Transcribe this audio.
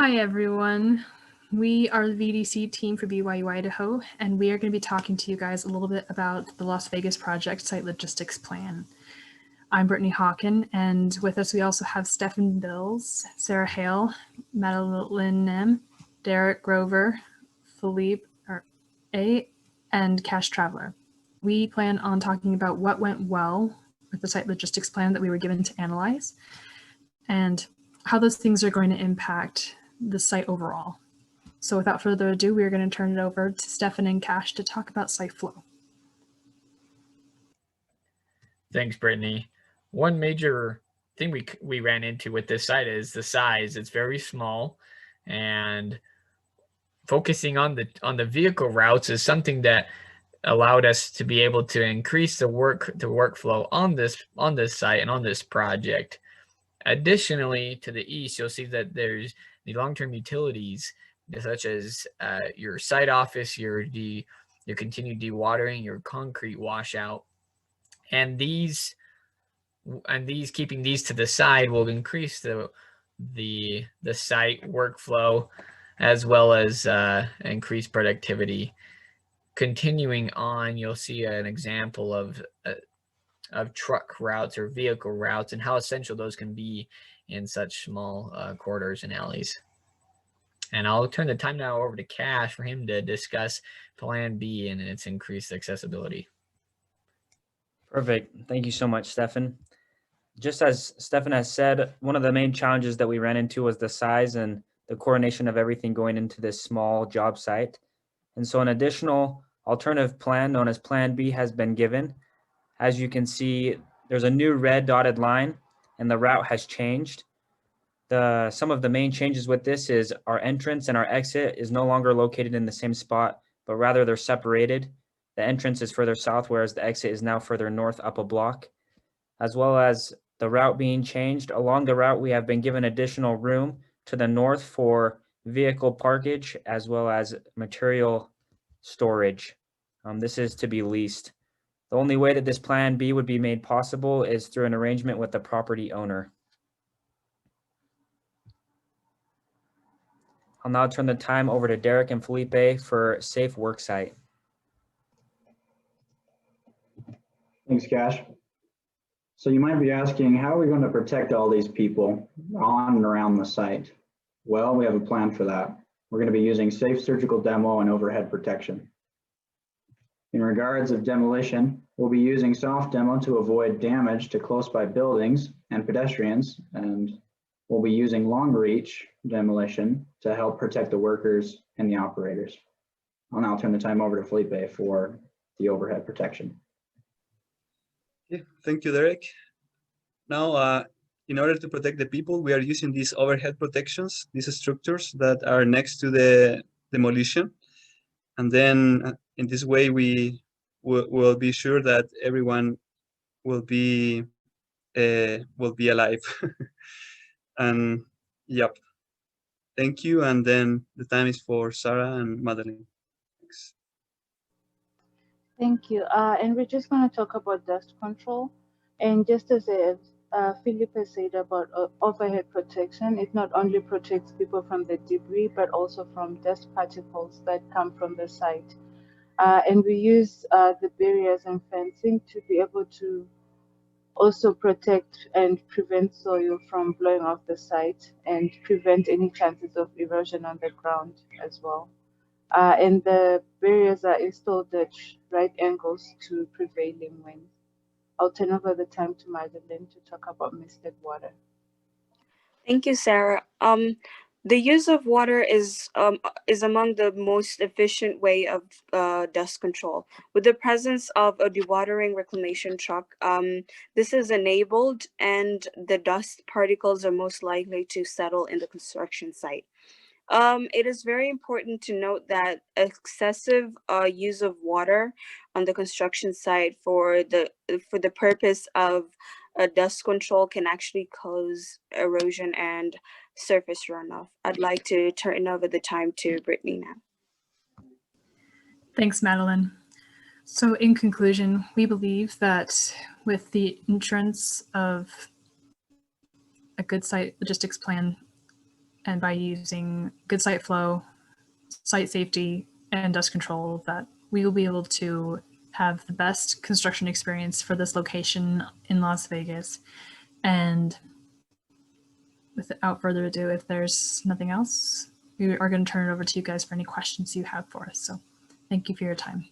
Hi, everyone. We are the VDC team for BYU Idaho, and we are going to be talking to you guys a little bit about the Las Vegas Project Site Logistics Plan. I'm Brittany Hawken, and with us we also have Stefan Bills, Sarah Hale, Madeline Nem, Derek Grover, Philippe A, and Cash Traveler. We plan on talking about what went well with the site logistics plan that we were given to analyze, and how those things are going to impact the site overall. So without further ado, we are going to turn it over to Stefan and Cash to talk about site flow. Thanks, Brittany. One major thing we ran into with this site is the size. It's very small, and focusing on the vehicle routes is something that allowed us to be able to increase the workflow on this site and on this project. Additionally, to the east, you'll see that there's the long-term utilities such as your site office, your continued dewatering, your concrete washout, and these keeping these to the side will increase the site workflow as well as increase productivity. Continuing on, you'll see an example of truck routes or vehicle routes and how essential those can be in such small corridors and alleys. And I'll turn the time now over to Cash for him to discuss Plan B and its increased accessibility. Perfect. Thank you so much, Stefan. Just as Stefan has said, one of the main challenges that we ran into was the size and the coordination of everything going into this small job site. And so an additional alternative plan known as Plan B has been given. As you can see, there's a new red dotted line and the route has changed. Some of the main changes with this is our entrance and our exit is no longer located in the same spot, but rather they're separated. The entrance is further south, whereas the exit is now further north up a block, as well as the route being changed. Along the route, we have been given additional room to the north for vehicle parkage, as well as material storage. This is to be leased. The only way that this Plan B would be made possible is through an arrangement with the property owner. I'll now turn the time over to Derek and Felipe for Safe Worksite. Thanks, Cash. So you might be asking, how are we going to protect all these people on and around the site? Well, we have a plan for that. We're going to be using safe surgical demo and overhead protection. In regards of demolition, we'll be using soft demo to avoid damage to close by buildings and pedestrians, and we'll be using long reach demolition to help protect the workers and the operators. I'll now turn the time over to Felipe for the overhead protection. Yeah, thank you, Derek. Now, in order to protect the people, we are using these overhead protections, these structures that are next to the demolition. And then in this way, we will be sure that everyone will be alive. And yep, thank you. And then the time is for Sarah and Madeline. Thanks. Thank you. And we're just going to talk about dust control. And just as Felipe said about overhead protection, it not only protects people from the debris, but also from dust particles that come from the site. And we use the barriers and fencing to be able to also protect and prevent soil from blowing off the site and prevent any chances of erosion on the ground as well. And the barriers are installed at right angles to prevailing winds. I'll turn over the time to Madeline to talk about misted water. Thank you, Sarah. The use of water is among the most efficient way of dust control. With the presence of a dewatering reclamation truck, this is enabled and the dust particles are most likely to settle in the construction site. It is very important to note that excessive use of water on the construction site for the purpose of dust control can actually cause erosion and surface runoff. I'd like to turn over the time to Brittany now. Thanks, Madeline. So in conclusion, we believe that with the entrance of a good site logistics plan and by using good site flow, site safety, and dust control, that we will be able to have the best construction experience for this location in Las Vegas. And without further ado, if there's nothing else, we are going to turn it over to you guys for any questions you have for us. So thank you for your time.